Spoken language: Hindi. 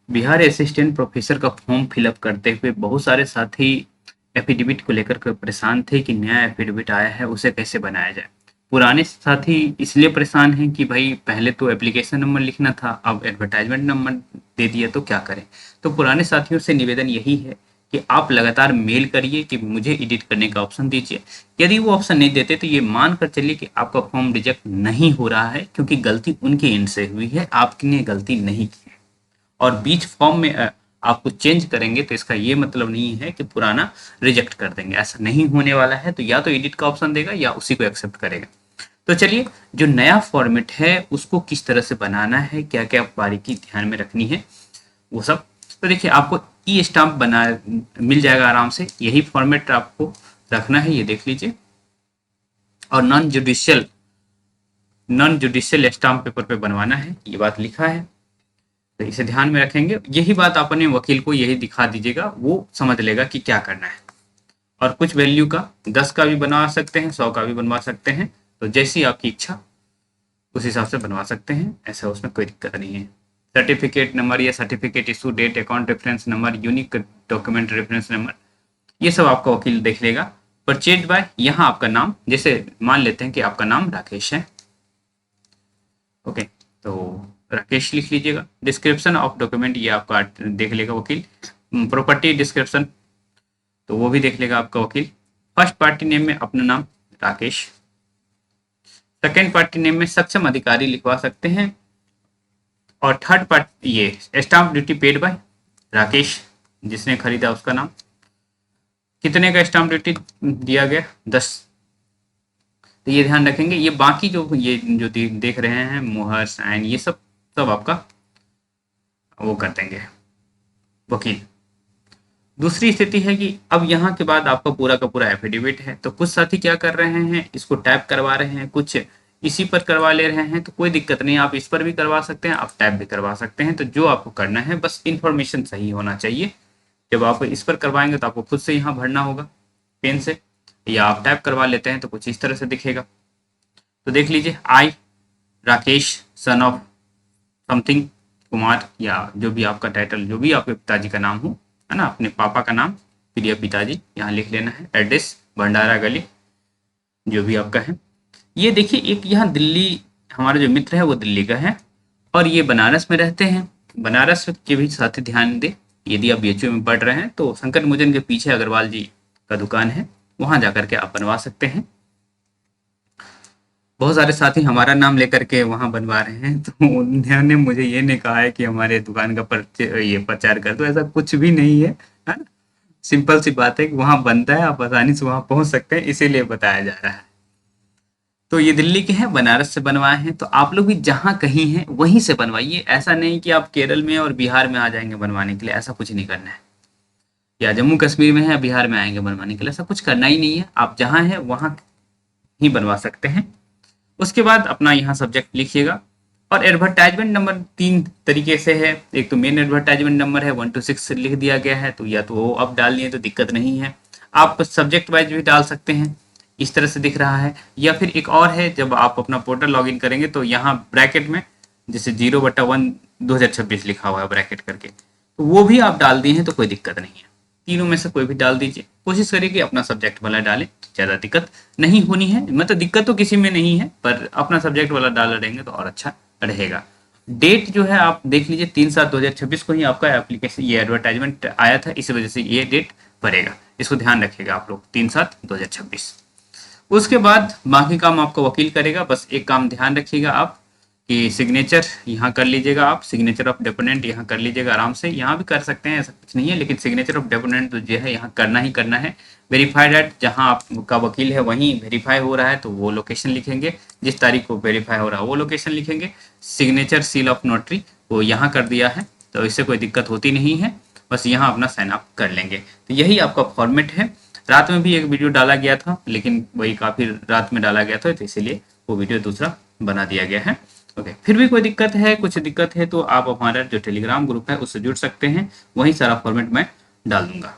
बिहार असिस्टेंट प्रोफेसर का फॉर्म फिलअप करते हुए बहुत सारे साथी एफिडेविट को लेकर के परेशान थे कि नया एफिडेविट आया है उसे कैसे बनाया जाए। पुराने साथी इसलिए परेशान हैं कि भाई पहले तो एप्लीकेशन नंबर लिखना था, अब एडवर्टाइजमेंट नंबर दे दिया तो क्या करें। तो पुराने साथियों से निवेदन यही है कि आप लगातार मेल करिए कि मुझे एडिट करने का ऑप्शन दीजिए। यदि वो ऑप्शन नहीं देते तो ये मान कर चलिए कि आपका फॉर्म रिजेक्ट नहीं हो रहा है, क्योंकि गलती उनके एंड से हुई है, आपने गलती नहीं की। और बीच फॉर्म में आप कुछ चेंज करेंगे तो इसका ये मतलब नहीं है कि पुराना रिजेक्ट कर देंगे, ऐसा नहीं होने वाला है। तो या तो एडिट का ऑप्शन देगा या उसी को एक्सेप्ट करेगा। तो चलिए, जो नया फॉर्मेट है उसको किस तरह से बनाना है, क्या क्या बारीकी ध्यान में रखनी है वो सब। तो देखिए, आपको ई स्टाम्प बना मिल जाएगा आराम से, यही फॉर्मेट आपको रखना है, ये देख लीजिए। और नॉन जुडिशियल स्टाम्प पेपर पे बनवाना है, ये बात लिखा है। तो इसे ध्यान में रखेंगे, यही बात आप अपने वकील को यही दिखा दीजिएगा, वो समझ लेगा कि क्या करना है। और कुछ वैल्यू का 10 का भी बनवा सकते हैं, 100 का भी बनवा सकते हैं, तो जैसी आपकी इच्छा उस हिसाब से बनवा सकते हैं, ऐसा उसमें कोई दिक्कत नहीं है। सर्टिफिकेट नंबर या certificate issue date, account reference number, unique document reference number, ये सब आपका वकील देख लेगा। परचेज बाय, यहाँ आपका नाम, जैसे मान लेते हैं कि आपका नाम राकेश है, ओके, तो राकेश लिख लीजिएगा। डिस्क्रिप्शन ऑफ डॉक्यूमेंट, ये आपका देख लेगा वकील। प्रॉपर्टी डिस्क्रिप्शन, तो वो भी देख लेगा आपका वकील। फर्स्ट पार्टी नेम में अपना नाम राकेश, सेकेंड पार्टी नेम में सक्षम अधिकारी लिखवा सकते हैं, और थर्ड पार्टी ये stamp duty paid by Rakesh, जिसने खरीदा उसका नाम। कितने का स्टाम्प ड्यूटी दिया गया? 10। तो ये ध्यान रखेंगे। ये बाकी जो देख रहे हैं मुहर साइन, ये सब आपका वो कर देंगे वकील। दूसरी स्थिति है कि अब यहाँ के बाद आपका पूरा का पूरा एफिडेविट है, तो कुछ साथी क्या कर रहे हैं, इसको टाइप करवा रहे हैं, कुछ इसी पर करवा ले रहे हैं, तो कोई दिक्कत नहीं, आप इस पर भी करवा सकते हैं, आप टाइप भी करवा सकते हैं। तो जो आपको करना है बस इन्फॉर्मेशन सही होना चाहिए। जब आप इस पर करवाएंगे तो आपको खुद से यहाँ भरना होगा पेन से, या आप टाइप करवा लेते हैं तो कुछ इस तरह से दिखेगा। तो देख लीजिए, I Rakesh son of something Kumar, या जो भी आपका टाइटल, जो भी आपके पिताजी का नाम हो, है ना, अपने पापा का नाम फिर या पिताजी यहाँ लिख लेना है। एड्रेस भंडारा गली, जो भी आपका है। ये देखिए, एक यहाँ दिल्ली, हमारा जो मित्र है वो दिल्ली का है, और ये बनारस में रहते हैं। बनारस के भी साथ ध्यान दें, यदि आप बीएचयू में पढ़ रहे हैं तो संकट मोचन के पीछे अग्रवाल जी का दुकान है, वहां जाकर के आप बनवा सकते हैं। बहुत सारे साथी हमारा नाम लेकर के वहां बनवा रहे हैं, तो उन्होंने मुझे ये नहीं कहा है कि हमारे दुकान का ये प्रचार कर दो, ऐसा कुछ भी नहीं है, है ना? सिंपल सी बात है कि वहां बनता है, आप आसानी से वहां पहुंच सकते हैं, इसीलिए बताया जा रहा है। तो ये दिल्ली के हैं, बनारस से बनवाए हैं, तो आप लोग भी जहाँ कहीं हैं वहीं से बनवाइए। ऐसा नहीं कि आप केरल में और बिहार में आ जाएंगे बनवाने के लिए, ऐसा कुछ नहीं करना है। या जम्मू कश्मीर में है, बिहार में आएंगे बनवाने के लिए, ऐसा कुछ करना ही नहीं है। आप जहाँ हैं वहाँ ही बनवा सकते हैं। उसके बाद अपना यहाँ सब्जेक्ट लिखिएगा। और एडवर्टाइजमेंट नंबर 3 तरीके से है। एक तो मेन एडवर्टाइजमेंट नंबर है 1 to 6 लिख दिया गया है, तो या तो वो आप डाल दिए तो दिक्कत नहीं है। आप सब्जेक्ट वाइज भी डाल सकते हैं, इस तरह से दिख रहा है। या फिर एक और है, जब आप अपना पोर्टल लॉगिन करेंगे तो यहाँ ब्रैकेट में जैसे 0/1 2026 लिखा हुआ है ब्रैकेट करके, तो वो भी आप डाल दिए हैं तो कोई दिक्कत नहीं है। तीनों में से कोई भी डाल दीजिए, कोशिश करिए कि अपना सब्जेक्ट वाला डालें, तो ज़्यादा दिक्कत नहीं होनी है। मतलब दिक्कत तो किसी में नहीं है, पर अपना सब्जेक्ट वाला डाल रहेंगे तो और अच्छा रहेगा। डेट जो है आप देख लीजिए, 3/7/2026 को ही आपका एप्लीकेशन ये एडवर्टाइजमेंट आया था, इसी वजह से ये डेट पड़ेगा, इसको ध्यान रखिएगा आप लोग, 3/7/2026। उसके बाद बाकी काम आपका वकील करेगा। बस एक काम ध्यान रखिएगा आप कि सिग्नेचर यहाँ कर लीजिएगा, आप सिग्नेचर ऑफ डेपोनेंट यहाँ कर लीजिएगा आराम से, यहाँ भी कर सकते हैं, ऐसा कुछ नहीं है, लेकिन सिग्नेचर ऑफ डेपोनेंट तो जो है यहाँ करना ही करना है। वेरीफाइड एट, जहाँ आपका वकील है वहीं वेरीफाई हो रहा है तो वो लोकेशन लिखेंगे, जिस तारीख को वेरीफाई हो रहा है वो लोकेशन लिखेंगे। सिग्नेचर सील ऑफ नोटरी वो यहाँ कर दिया है, तो इससे कोई दिक्कत होती नहीं है, बस यहाँ अपना साइन अप कर लेंगे। तो यही आपका फॉर्मेट है। रात में भी एक वीडियो डाला गया था, लेकिन वही काफ़ी रात में डाला गया था, तो इसीलिए वो वीडियो दूसरा बना दिया गया है। ओके, फिर भी कोई दिक्कत है, कुछ दिक्कत है तो आप हमारा जो टेलीग्राम ग्रुप है उससे जुड़ सकते हैं, वहीं सारा फॉर्मेट मैं डाल दूंगा।